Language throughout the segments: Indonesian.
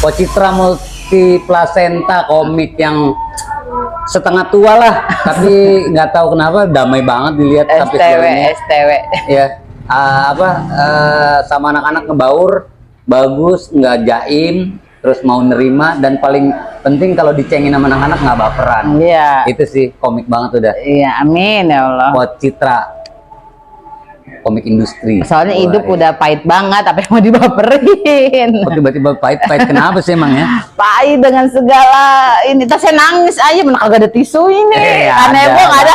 Pocitra Multiplasenta, komik yang setengah tua lah, tapi nggak tahu kenapa damai banget dilihat sampai STW, sejauh ini. STW. Ya, sama anak-anak ngebaur, bagus, nggak jaim, terus mau nerima, dan paling penting kalau dicengin sama anak-anak nggak baperan. Iya. Itu sih komik banget udah. Iya, amin ya Allah. Pocitra, komik industri. Soalnya Wah, hidup iya. udah pahit banget, apa yang mau dibaperin? Kok tiba-tiba pahit-pahit, kenapa sih emang ya? Pahit dengan segala ini. Tas saya nangis aja, mana kagak ada tisu ini. Kanebo nggak ada,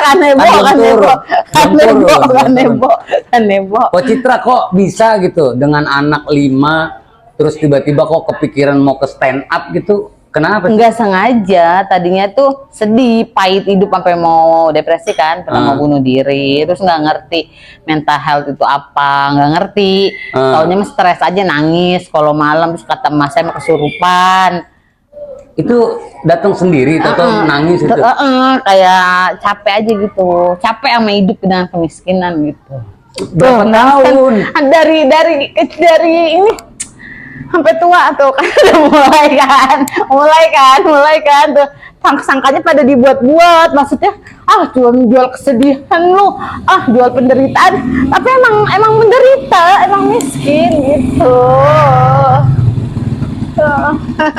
kanebo, kanebo. Pocitra kok bisa gitu dengan anak 5, terus tiba-tiba kok kepikiran mau ke stand up gitu? Kenapa sih? Nggak sengaja, tadinya tuh sedih, pahit hidup sampai mau depresi kan, pernah mau bunuh diri, terus nggak ngerti mental health itu apa, nggak ngerti, taunya mah stres aja, nangis kalau malam, terus kata mas saya mau kesurupan. Itu datang sendiri atau nangis itu? Kayak capek aja gitu, capek sama hidup dengan kemiskinan gitu. Berapa tahun? Dari ini sampai tua tuh kan udah mulai kan tuh sangkanya pada dibuat-buat, maksudnya jual kesedihan lu, jual penderitaan, tapi emang menderita, emang miskin gitu.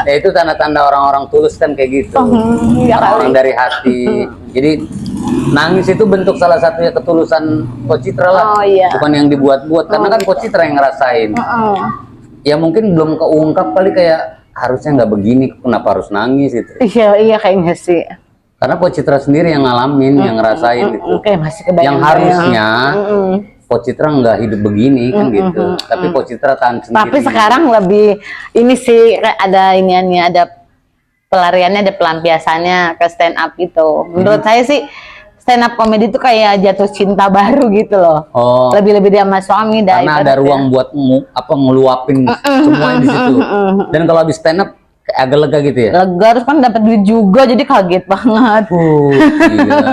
Ya itu tanda-tanda orang-orang tulus kan kayak gitu, Ya orang kali. dari hati. Jadi nangis itu bentuk salah satunya ketulusan Pocitra lah, Oh, iya. bukan yang dibuat-buat, karena kan Pocitra yang ngerasain. Ya mungkin belum keungkap kali, kayak harusnya nggak begini, kenapa harus nangis gitu. Iya kayaknya sih. Karena Pocitra sendiri yang ngalamin, yang ngerasain gitu. Kayak masih kebayang. Yang harusnya Pocitra nggak hidup begini kan gitu. Tapi Pocitra tahan sendiri. Tapi sekarang lebih ini sih, kayak ada iniannya, ada pelariannya, ada pelampiasannya ke stand up gitu. Menurut saya sih stand up comedy itu kayak jatuh cinta baru gitu loh. Oh. Lebih dia sama suami Karena ada ruang buat ngeluapin semuanya di situ. Dan kalau habis stand up agak lega gitu ya. Lega, terus kan dapat duit juga, jadi kaget banget. Gila.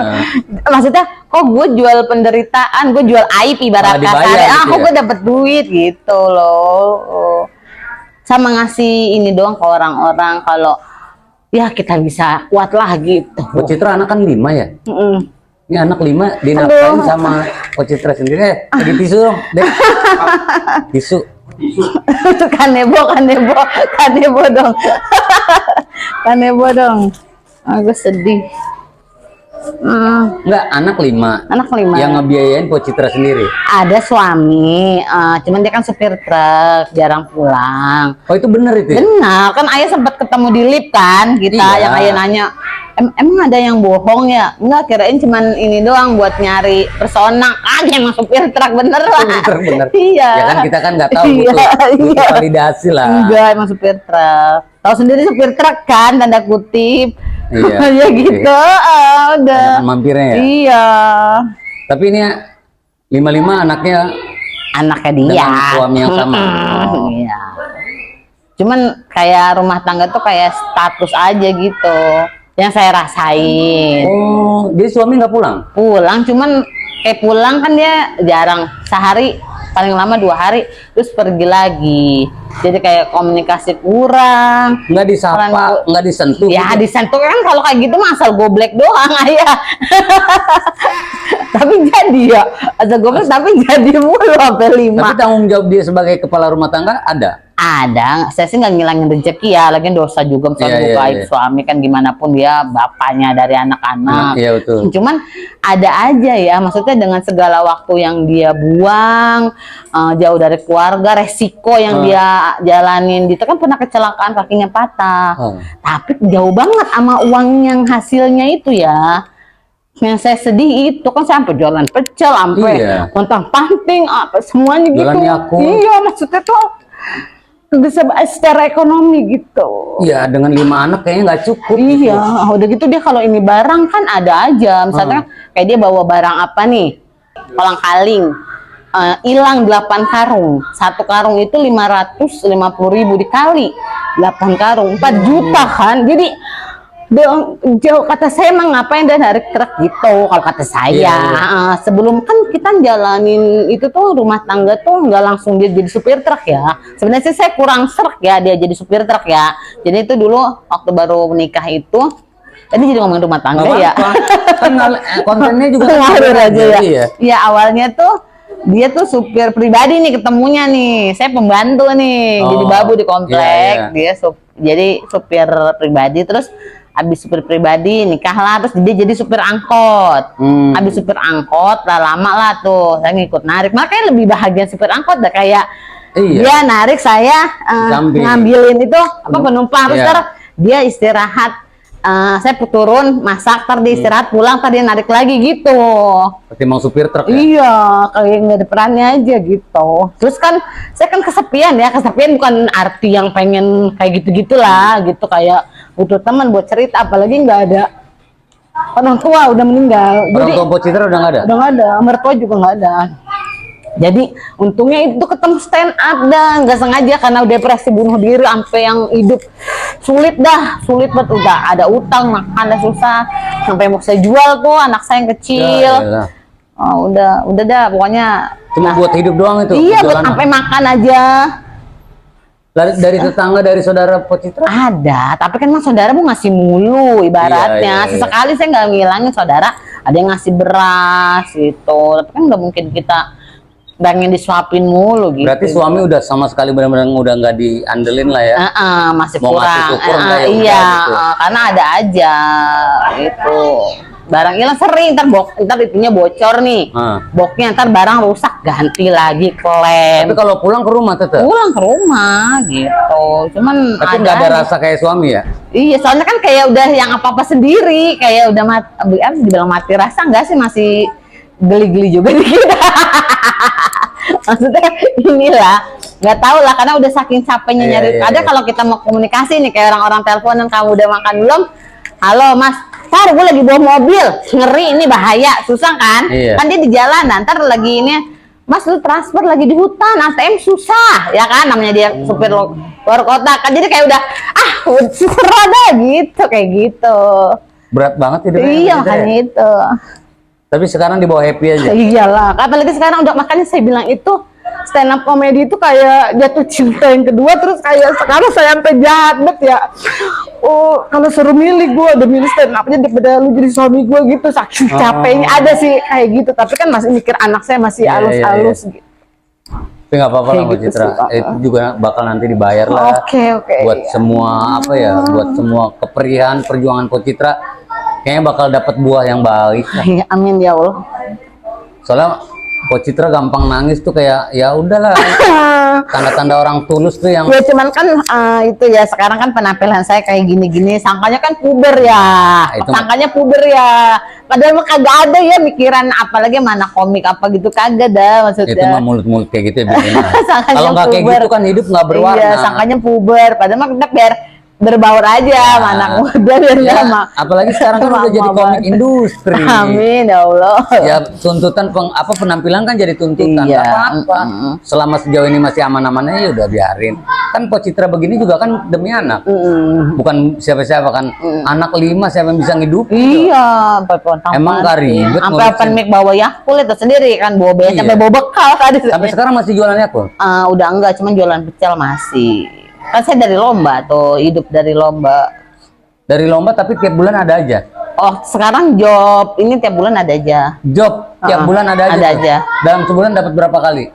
Maksudnya kok gue jual penderitaan, gue jual aib ibarat dibayar kasar. gitu Kok ya? gue dapat duit gitu loh. Sama ngasih ini doang ke orang-orang, kalau ya kita bisa kuat lah gitu. Pocitra anak kan 5 ya. Ini anak 5 dinafkain sama Pocitra sendiri. Lagi tisu dong, Dek. Tisu. kanebo dong. Kanebo dong. Aku sedih. Enggak, anak 5. Anak 5. Yang ngebiayain Pocitra sendiri. Ada suami, cuman dia kan supir truk, jarang pulang. Oh, itu bener itu ya? Benar, kan ayah sempat ketemu di lift kan, kita Iya. yang ayah nanya, emang ada yang bohong ya? Enggak, kirain cuman ini doang buat nyari persona. Emang supir truk bener lah. Bener. Iya. Ya kan kita kan nggak tahu, Iya, butuh iya. validasi lah. Enggak, emang supir truk. Tahu sendiri supir truk kan, tanda kutip. Iya. Ya gitu, udah. Kan mampirnya ya. Iya. Tapi ini 5 anaknya Anaknya dia. dengan suami yang sama. Iya. Cuman kayak rumah tangga tuh kayak status aja gitu, yang saya rasain. Oh, jadi suami nggak pulang? Pulang, cuman kayak pulang kan dia jarang, sehari paling lama 2 hari, terus pergi lagi. Jadi kayak komunikasi kurang. Nggak disapa, Orang- nggak disentuh? Ya gitu? disentuh kan, kalau kayak gitu mah asal goblek doang ayah. Tapi jadi ya, asal goblek tapi jadi mulu sampai 5. Tapi tanggung jawab dia sebagai kepala rumah tangga ada? Ada, saya sih nggak ngilangin rezeki ya, lagi dosa juga misalnya Iya, buka iya, aib iya. suami kan, gimana pun dia bapaknya dari anak-anak. Iya, betul. Cuman ada aja ya, maksudnya dengan segala waktu yang dia buang, jauh dari keluarga, resiko yang dia jalanin, dia kan pernah kecelakaan kakinya patah, tapi jauh banget sama uang yang hasilnya itu ya. Yang saya sedih itu kan sampai jualan pecel, sampai Iya. pontang-panting, apa semuanya Jualan gitu. Yakult. Iya, maksudnya tuh bisa secara ekonomi gitu. Iya, dengan 5 anak kayaknya nggak cukup. Iya, udah gitu dia kalau ini barang kan ada aja. Misalnya kayak dia bawa barang apa nih? Kolang-kaling. Hilang 8 karung. 1 karung itu 550.000 dikali 8 karung, 4 juta kan. Jadi Jauh kata saya emang ngapain dia narik truk gitu kalau kata saya. Iya. Sebelum kan kita jalanin itu tuh rumah tangga tuh nggak langsung dia jadi supir truk ya. Sebenarnya sih saya kurang serk ya dia jadi supir truk ya. Jadi itu dulu waktu baru menikah itu, tadi jadi ngomongin rumah tangga Nggak ya. apa-apa. Kan kontennya juga Ngalir aja ya. Iya. Ya awalnya tuh dia tuh supir pribadi nih ketemunya nih. Saya pembantu nih, jadi babu di komplek. Iya. Dia jadi supir pribadi, terus abis supir pribadi nikah lah, terus dia jadi supir angkot. Abis supir angkot lah lama lah tuh saya ngikut narik, makanya lebih bahagia supir angkot dah kayak dia narik saya ngambilin itu apa penumpang, terus ntar dia istirahat, saya turun masak, ntar dia istirahat pulang, ntar dia narik lagi gitu. Berarti emang supir truk ya? Iya, kayak nggak ada perannya aja gitu. Terus kan saya kan kesepian ya, kesepian bukan arti yang pengen kayak gitu-gitulah gitu, kayak butuh teman buat cerita, apalagi nggak ada orang tua udah meninggal. Orang tua Mbok Citra udah nggak ada? Udah nggak ada, mertua juga nggak ada. Jadi untungnya itu ketemu stand up dah, nggak sengaja karena udah depresi bunuh diri sampai yang hidup sulit banget, udah ada utang makan dah susah, sampai mau saya jual tuh anak saya yang kecil. Udah dah pokoknya. Cuma buat hidup doang itu? Iya, buat sampai makan aja. Dari tetangga, dari saudara Mbok Citra? Ada, tapi kan mas saudara mau ngasih mulu ibaratnya. Sesekali saya nggak ngilangin saudara, ada yang ngasih beras gitu, tapi kan nggak mungkin kita pengen disuapin mulu gitu. Berarti suami udah sama sekali benar-benar udah nggak diandelin lah ya? Masih mau kurang. ngasih syukur Iya, gitu. karena ada aja itu. Barang hilang sering, ntar itunya bocor nih. Boxnya ntar barang rusak ganti lagi klaim. Tapi kalau pulang ke rumah tetap? Pulang ke rumah gitu. Cuman tapi nggak ada rasa kayak suami ya? Iya, soalnya kan kayak udah yang apa-apa sendiri, kayak udah dibilang mati rasa enggak sih, masih geli-geli juga dikit. Maksudnya inilah, nggak tahu lah karena udah saking capeknya nyari. Ada kalau kita mau komunikasi nih kayak orang-orang teleponan, kamu udah makan belum? Halo mas, ntar gue lagi bawa mobil, ngeri ini bahaya, susah kan? Kan dia di jalanan, ntar lagi ini, mas lu transfer lagi di hutan, ATM susah, ya kan? Namanya dia supir luar kota, kan jadi kayak udah syukur ada gitu, kayak gitu. Berat banget hidupnya. Iya makanya itu. Tapi sekarang dibawa happy aja. Iyalah, apalagi sekarang udah, makanya saya bilang itu stand up comedy itu kayak jatuh cinta yang kedua, terus kayak sekarang saya sampai jahat banget ya. Oh, kalau suruh milih gue udah milih stand upnya daripada lu jadi suami gue gitu, saking capeknya. Ada sih kayak gitu, tapi kan masih mikir anak saya masih halus-halus gitu. Tapi nggak apa-apa lah Mbok Citra, itu juga bakal nanti dibayar lah. Oke. Buat semua apa ya, buat semua keperihan perjuangan Mbok Citra, kayaknya bakal dapat buah yang baik. Amin ya Allah. Soalnya Mbok Citra gampang nangis tuh kayak ya udahlah. Tanda-tanda orang tulus tuh yang. Ya cuman kan itu ya sekarang kan penampilan saya kayak gini-gini, sangkanya kan puber ya. Sangkanya puber ya. Padahal mah kagak ada ya mikiran apalagi mana komik apa gitu, kagak dah maksudnya. Itu mah mulut-mulut kayak gitu ya. Kalau nggak kayak gitu kan hidup nggak berwarna. Iya, sangkanya puber. Padahal mah kita biar berbaur aja, mana muda biar sama. Apalagi sekarang kan udah jadi komik industri. Amin ya Allah. Ya tuntutan penampilan kan jadi tuntutan. Iya. Apa-apa. Selama sejauh ini masih aman-aman aja udah biarin. Kan Mbok Citra begini juga kan demi anak. Bukan siapa-siapa kan. Anak 5 siapa yang bisa ngidupin. Iya, emang gak ribet. Sampai open mic bawa Yakult itu sendiri kan, bawa bea sampai bawa bekal tadi. Sampai sekarang masih jualan Yakult? Udah enggak, cuman jualan pecel masih. Kan saya dari lomba tuh, hidup dari lomba. Dari lomba tapi tiap bulan ada aja? Oh sekarang job ini tiap bulan ada aja. Job tiap bulan ada aja? Ada aja. Dalam sebulan dapat berapa kali?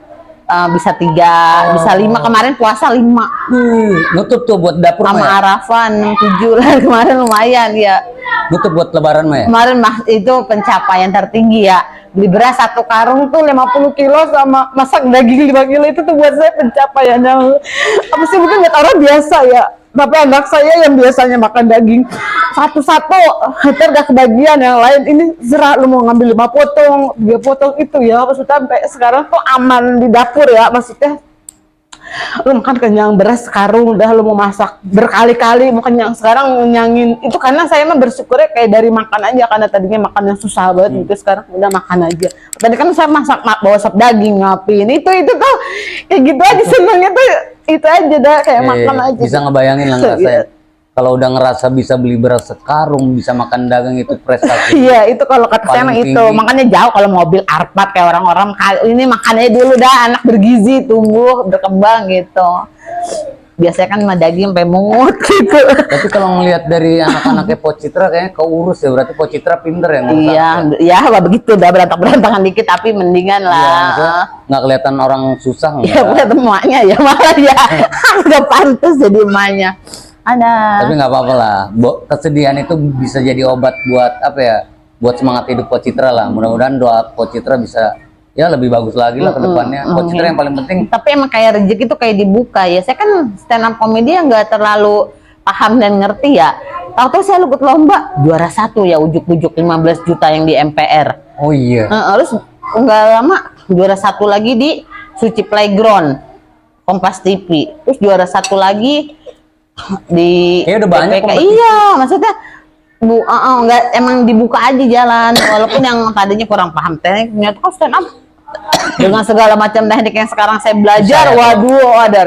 Bisa 3, bisa 5. Kemarin puasa 5. Nutup tuh buat dapur sama Arafan 7 lah kemarin, lumayan ya. Nutup buat lebaran mah ya? Kemarin itu pencapaian tertinggi ya. Beli beras 1 karung tuh 50 kilo sama masak daging 5 kilo, itu tuh buat saya pencapaian yang apa sih, mungkin buat orang biasa ya. Tapi anak saya yang biasanya makan daging satu-satu, hampir gak kebagian, yang lain ini serah lu mau ngambil 5 potong, 3 potong itu ya. Maksudnya sampai sekarang tuh aman di dapur ya, maksudnya lu makan kenyang beras sekarung udah lu mau masak berkali-kali mau kenyang. Sekarang nyangin itu karena saya mah bersyukurnya kayak dari makan aja, karena tadinya makan yang susah banget gitu, sekarang udah makan aja. Tadi kan saya masak bawa sop daging ngapain itu tuh kayak gitu aja, senengnya tuh itu aja dah, kayak makan aja. Bisa ngebayangin lah ngerasain. Kalau udah ngerasa bisa beli beras sekarung, bisa makan dagang itu prestasi. Iya, itu kalau kata saya mah Paling itu. tinggi. Makanya jauh kalau mobil Arpad kayak orang-orang ini makannya dulu dah, anak bergizi, tumbuh, berkembang gitu. Biasanya kan mah daging sampai mungut gitu. Tapi kalau ngelihat dari anak-anaknya Po Citra kayaknya keurus ya, berarti Po Citra pinter ya ngurus Iya, anaknya. ya lah begitu dah berantak-berantakan dikit tapi mendingan Iya, maksudnya lah. nggak kelihatan orang susah Ya nggak. buat emaknya ya malah ya udah pantas jadi emaknya. Ada. Tapi nggak apa-apa lah. Kesedihan itu bisa jadi obat buat apa ya? Buat semangat hidup Po Citra lah. Mudah-mudahan doa Po Citra bisa ya lebih bagus lagi lah ke depannya. Po Citra yang paling penting. Tapi emang kayak rezeki tuh kayak dibuka ya. Saya kan stand up comedy yang nggak terlalu paham dan ngerti ya. Tahu-tahu saya ikut lomba juara 1 ya, ujuk-ujuk 15 juta yang di MPR. Oh iya. Terus nggak lama juara 1 lagi di Suci Playground Kompas TV. Terus juara 1 lagi di Kayaknya udah banyak PPK. kompetisi. Iya, maksudnya nggak emang dibuka aja jalan walaupun yang tadinya kurang paham tekniknya tuh stand up dengan segala macam teknik yang sekarang saya belajar. Bisa ya, waduh, ada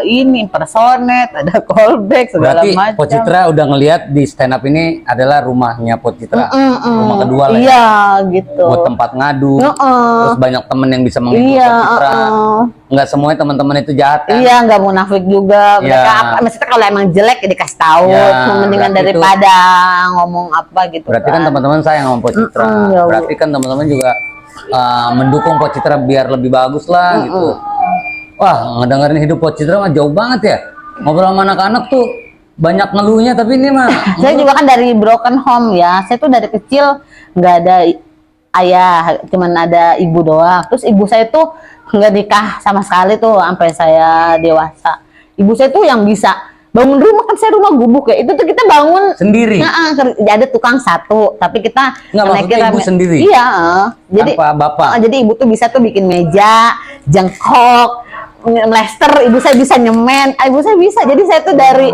ini personet, ada callback segala Berarti macam. Po Citra udah ngelihat di stand up ini adalah rumahnya Po Citra. Rumah kedua lah ya. Iya, gitu. Buat tempat ngadu. Heeh. Terus banyak temen yang bisa menghibur Iya, Po Citra. Nggak semuanya teman-teman itu jahat kan. Iya, nggak munafik juga. Mereka Iya. maksudnya kalau emang jelek ya dikasih tahu, Ya, mendingan berarti daripada ngomong apa gitu. Berarti kan teman-teman sayang sama Po Citra. ya, Bu. Berarti kan teman-teman juga mendukung Po Citra biar lebih bagus lah gitu. Wah, ngedengerin hidup Po Citra mah jauh banget ya. Ngobrol sama anak-anak tuh banyak ngeluhnya, tapi ini mah Saya juga kan dari broken home ya. Saya tuh dari kecil nggak ada ayah, cuman ada ibu doang. Terus ibu saya tuh nggak nikah sama sekali tuh sampai saya dewasa. Ibu saya tuh yang bisa bangun rumah, kan saya rumah gubuk ya. Itu tuh kita bangun sendiri. ada tukang satu, tapi kita Nggak, maksudnya ibu sendiri? Iya, jadi Tanpa bapak. jadi ibu tuh bisa tuh bikin meja, jengkok, melester. Ibu saya bisa nyemen, ibu saya bisa. Jadi saya tuh dari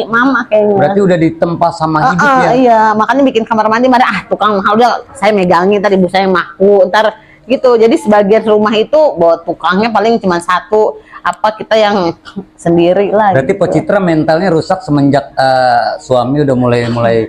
mama kayaknya. Berarti udah ditempa sama hidup ya. Iya, makanya bikin kamar mandi mana tukang mahal, udah saya megangin, ntar ibu saya maku, ntar gitu. Jadi sebagian rumah itu buat tukangnya paling cuma satu, apa kita yang sendiri lah. Berarti Po Citra mentalnya rusak semenjak suami udah mulai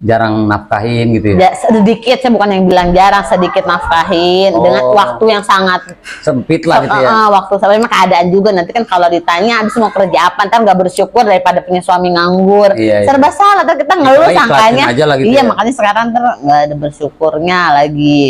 jarang nafkahin gitu ya. Ya, sedikit, saya bukan yang bilang jarang, sedikit nafkahin dengan waktu yang sangat Sempit lah gitu ya. waktu sampai memang keadaan juga. Nanti kan kalau ditanya abis mau kerja apa, ntar nggak bersyukur daripada punya suami nganggur. Iya, iya. Serba salah, ntar kita ngeluh Ikhlasin sangkanya. aja lah gitu Iya, ya. makanya sekarang ntar nggak ada bersyukurnya lagi.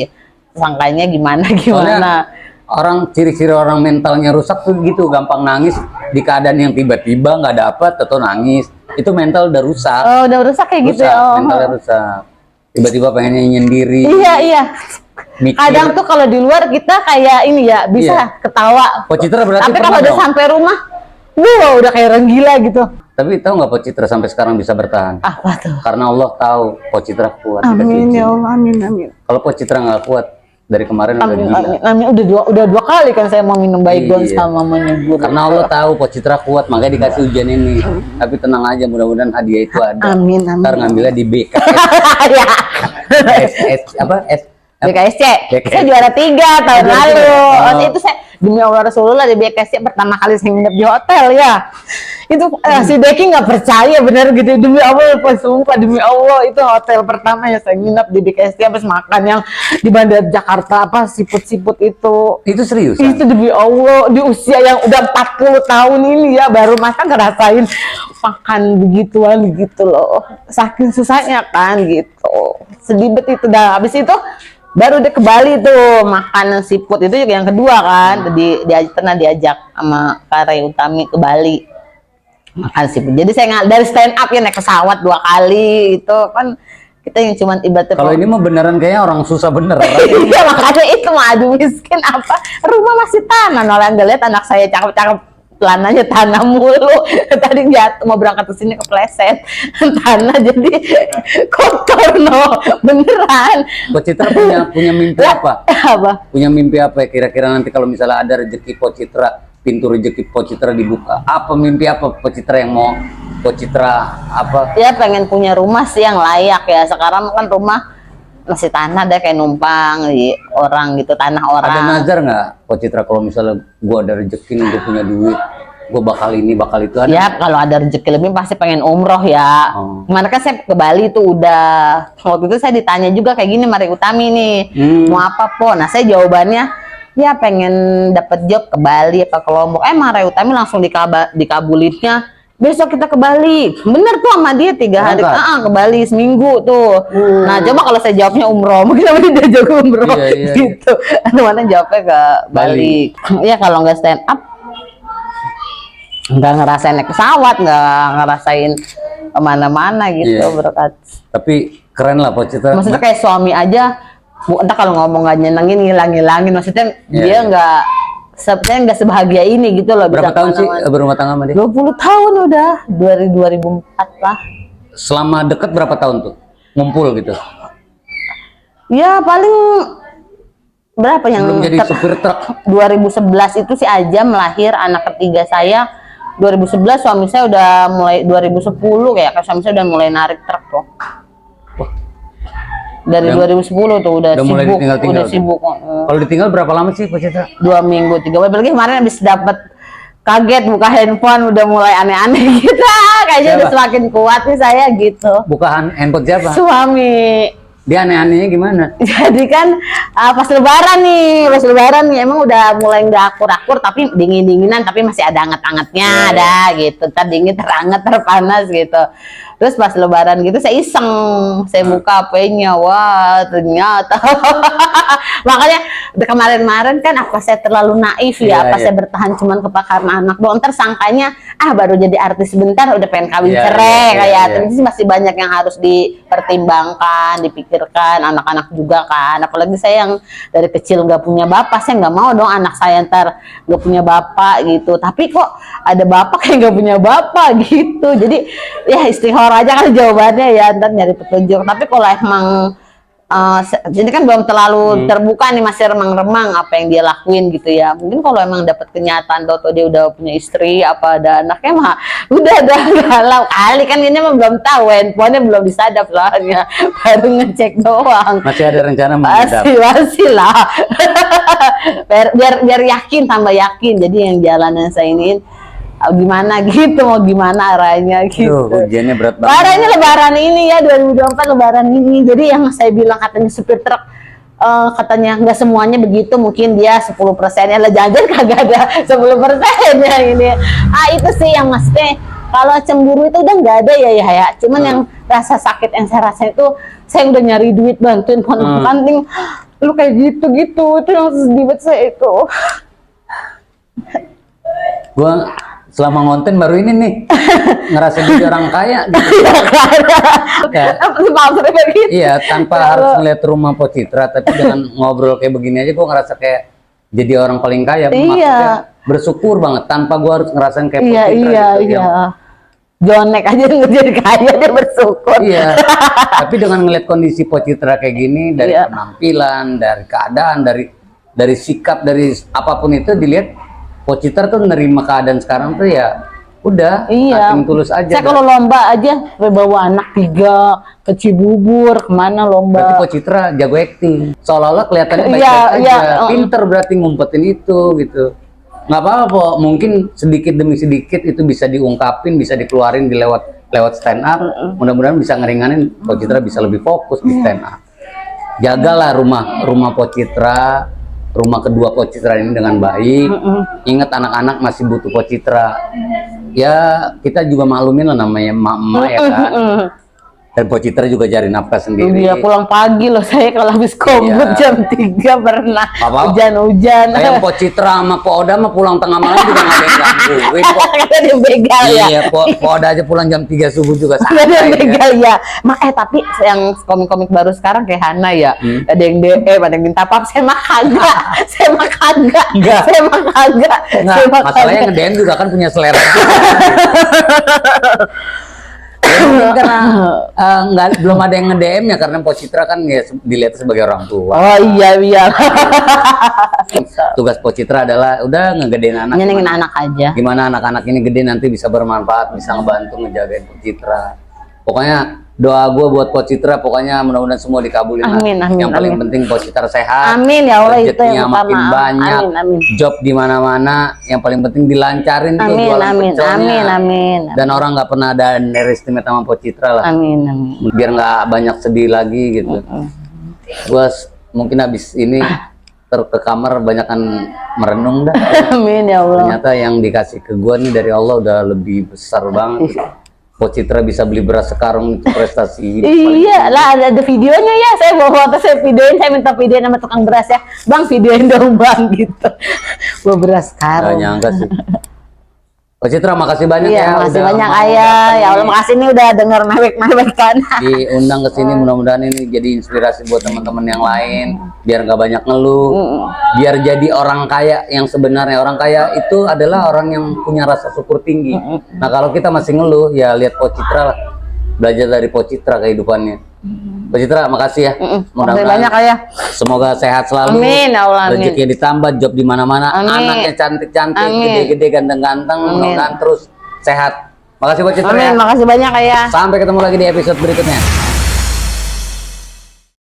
Sangkanya gimana. Soalnya orang ciri-ciri orang mentalnya rusak tuh gitu, gampang nangis di keadaan yang tiba-tiba nggak dapat atau nangis. Itu mental udah rusak. Oh, udah rusak kayak gitu ya. Oh. Mentalnya rusak. Tiba-tiba pengennya nyendiri. Iya. Mikir. Kadang tuh kalau di luar kita kayak ini ya bisa Iya. ketawa. Po Citra berarti Tapi pernah kalau udah dong? sampai rumah, udah kayak orang gila gitu. Tapi tahu nggak Po Citra sampai sekarang bisa bertahan? Apa tuh? Karena Allah tahu Po Citra kuat. dikasih Amin izin. ya Allah, amin. Kalau Po Citra nggak kuat, dari kemarin udah gila. Amin. Udah dua kali kan saya mau minum baygon Iya. sama mamanya guru. Karena Allah tahu Po Citra kuat, makanya dikasih ujian ini. Tapi tenang aja, mudah-mudahan hadiah itu ada. Amin. Ntar ngambilnya di BKS. Ya. apa? BKSC. BKSC. Saya juara 3 tahun Juara lalu. tiga. Oh. Itu saya demi Allah Rasulullah di BKSC pertama kali saya nginep di hotel ya. Itu si Deki nggak percaya bener gitu, demi Allah, sumpah demi Allah itu hotel pertama ya saya nginep di BKSC, habis makan yang di Bandara Jakarta apa siput-siput itu. Itu serius? Itu demi Allah, di usia yang udah 40 tahun ini ya baru masa ngerasain makan begituan gitu loh, saking susahnya kan gitu. Sedih bet itu dah. Habis itu baru dia ke Bali tuh makan siput itu juga yang kedua kan. Pernah diajak sama Kare Utami ke Bali makan siput. Jadi saya dari stand up ya naik pesawat 2 kali itu kan, kita yang cuman ibaratnya Kalau ini mah beneran kayaknya orang susah beneran. iya, makanya itu mah aduh miskin apa, rumah masih tanah. Orang nggak lihat anak saya cakep-cakep, pelananya tanah mulu. Tadi jatuh mau berangkat ke sini kepleset tanah jadi kotor beneran. Po Citra punya mimpi apa? Apa? Punya mimpi apa ya kira-kira nanti kalau misalnya ada rezeki Po Citra, pintu rezeki Po Citra dibuka? Apa mimpi apa Po Citra yang mau Po Citra apa? Ya pengen punya rumah sih yang layak ya. Sekarang kan rumah masih tanah deh, kayak numpang di orang gitu, tanah orang. Ada nazar nggak Po Citra kalau misalnya gua ada rezeki nih, gua punya duit, gue bakal ini bakal itu ada. Ya kalau ada rezeki lebih pasti pengen umroh ya. Kemarin kan saya ke Bali tuh udah. Waktu itu saya ditanya juga kayak gini Mari Utami nih, mau apa po? Nah saya jawabannya ya pengen dapet job ke Bali apa ke Lombok. Mari Utami langsung dikabulinnya. Besok kita ke Bali. Bener tuh sama dia 3 hari. Ke Bali seminggu tuh. Nah coba kalau saya jawabnya umroh, mungkin dia jago umroh gitu. Mana jawabnya ke Bali. Ya kalau nggak stand up nggak ngerasain naik pesawat, nggak ngerasain kemana-mana gitu berkat. Tapi keren lah Po Citra. Maksudnya kayak suami aja, entah kalau ngomong nggak nyenengin ngilang-ngilangin, maksudnya dia nggak sebahagia ini gitu loh. Berapa tahun sih berumah tangga sama dia? 20 tahun udah, dari 2004 lah. Selama deket berapa tahun tuh ngumpul gitu? Ya paling berapa yang belum jadi supir truk? 2011 itu si Ajam lahir, anak ketiga saya. 2011 suami saya udah mulai 2010 kayak suami saya udah mulai narik truk tuh. Dari 2010 tuh udah mulai sibuk, ditinggal-tinggal udah sibuk. Kalau ditinggal berapa lama sih Po Citra? 2 minggu 3 minggu. Apalagi kemarin habis dapat kaget buka handphone udah mulai aneh-aneh gitu. Kayaknya udah semakin kuat nih saya gitu. Buka handphone siapa? Suami. Dia aneh-anehnya gimana? Jadi kan pas lebaran nih emang udah mulai nggak akur-akur tapi dingin-dinginan tapi masih ada anget-angetnya ada gitu. Ntar dingin teranget terpanas gitu. Terus pas lebaran gitu saya iseng, saya buka HP-nya, wah ternyata makanya kemarin-kemarin kan apa saya terlalu naif ya, saya bertahan cuman karena anak doang, tersangkanya baru jadi artis sebentar udah pengen kawin cerai terus masih banyak yang harus dipertimbangkan, dipikirkan, anak-anak juga kan, apalagi saya yang dari kecil nggak punya bapak, saya nggak mau dong anak saya ntar nggak punya bapak gitu, tapi kok ada bapak kayak nggak punya bapak gitu, jadi ya istihara aja kan jawabannya ya, ntar nyari petunjuk. Tapi kalau emang jadi kan belum terlalu terbuka nih, masih remang-remang apa yang dia lakuin gitu ya. Mungkin kalau emang dapat kenyataan atau dia udah punya istri apa ada anaknya mah udah galau kali kan, ini mah belum tahu, handphonenya belum disadap soalnya baru ngecek doang. Masih ada rencana menghadap? Masih lah. biar yakin, tambah yakin. Jadi yang jalanan saya ini gimana gitu, mau gimana arahnya gitu. Ujiannya berat banget. Parahnya lebaran ini ya, 2024 lebaran ini. Jadi yang saya bilang katanya supir truk katanya nggak semuanya begitu, mungkin dia 10% ya lah, jangan kagak ada 10% ya ini. Itu sih yang maksudnya kalau cemburu itu udah nggak ada ya. Cuman yang rasa sakit yang saya rasain itu, saya udah nyari duit bantuin pondok penting, lu kayak gitu itu yang sedih banget saya itu. Gua selama ngonten baru ini nih ngerasa jadi orang kaya gitu. Iya, tanpa harus ngeliat rumah Po Citra, tapi dengan ngobrol kayak begini aja gua ngerasa kayak jadi orang paling kaya. Maksudnya bersyukur banget tanpa gua harus ngerasain kayak Po Citra gitu. Jonek aja jadi kaya, dia bersyukur. Iya. Tapi dengan ngeliat kondisi Po Citra kayak gini, dari penampilan, dari keadaan, dari sikap, dari apapun itu dilihat Po Citra tuh nerima keadaan sekarang tuh ya udah, nothing tulus aja. Saya kalau lomba aja bawa anak 3 ke Cibubur, kemana lomba. Berarti Po Citra jago acting, seolah-olah kelihatannya baik-baik aja, pinter berarti ngumpetin itu gitu. Nggak apa-apa Po, mungkin sedikit demi sedikit itu bisa diungkapin, bisa dikeluarin di lewat stand up. Mudah-mudahan bisa ngeringanin Po Citra bisa lebih fokus di stand up. Jagalah rumah Po Citra, rumah kedua Po Citra ini dengan baik. Ingat anak-anak masih butuh Po Citra. Ya kita juga maklumin lah namanya emak-emak ya kan. Dan Po Citra juga cari nafkah sendiri. Iya, pulang pagi loh saya kalau habis kombut jam 3 pernah hujan-hujan. Kayak Po Citra sama Po Oda mah pulang tengah malam juga nggak ada yang gangguin kok. Kata dia begal ya. Iya, Po Oda aja pulang jam 3 subuh juga santai. Ada yang begal ya. Tapi yang komik-komik baru sekarang kayak Hana ya. Ada yang DM, ada yang minta pap, saya mah kagak. Saya mah kagak. Masalahnya nge-DM juga kan punya selera. Ya, karena belum ada yang nge-DM ya, karena Po Citra kan ya dilihat sebagai orang tua. Oh iya. Tugas Po Citra adalah udah ngegedein anak. Nyenengin anak aja. Gimana anak-anak ini gede nanti bisa bermanfaat, bisa ngebantu ngejagain Po Citra. Pokoknya Doa gue buat Po Citra pokoknya mudah-mudahan semua dikabulin lah. Amin, amin, Yang paling amin. penting Po Citra sehat. Amin ya Allah, itu rezekinya yang makin pertama. banyak. Amin, amin. Job di mana-mana. Yang paling penting dilancarin tuh Amin, jualan amin, pecelnya. amin, amin. Dan orang nggak pernah ada underestimate sama Po Citra lah. Amin, amin. Biar nggak banyak sedih lagi gitu. Gua mungkin habis ini ke kamar banyakan merenung dah. Amin ya Allah. Ternyata yang dikasih ke gua nih dari Allah udah lebih besar banget. Po Citra bisa beli beras sekarung itu prestasi hidup paling Iya tinggi. lah, ada videonya ya. Saya bawa foto, saya videoin, saya minta videoin sama tukang beras ya. Bang, videoin dong bang gitu. Bawa beras Nggak karung. nyangka sih. Po Citra makasih banyak Iya, ya. makasih udah banyak mau ayah. datang Ya Allah, nih. makasih nih udah denger mewek-mewekkan. Diundang ke sini mudah-mudahan ini jadi inspirasi buat teman-teman yang lain biar nggak banyak ngeluh, biar jadi orang kaya yang sebenarnya. Orang kaya itu adalah orang yang punya rasa syukur tinggi. Nah kalau kita masih ngeluh ya lihat Po Citra lah, belajar dari Po Citra kehidupannya. Po Citra makasih ya. Makasih banyak ayah. Semoga sehat selalu. Amin, ya Allah, amin. Rezekinya ditambah, job di mana-mana, Amin. anaknya cantik-cantik, Amin. gede-gede, ganteng-ganteng, mudah-mudahan terus sehat. Makasih Po Citra ya. Amin, makasih banyak ayah. Sampai ketemu lagi di episode berikutnya.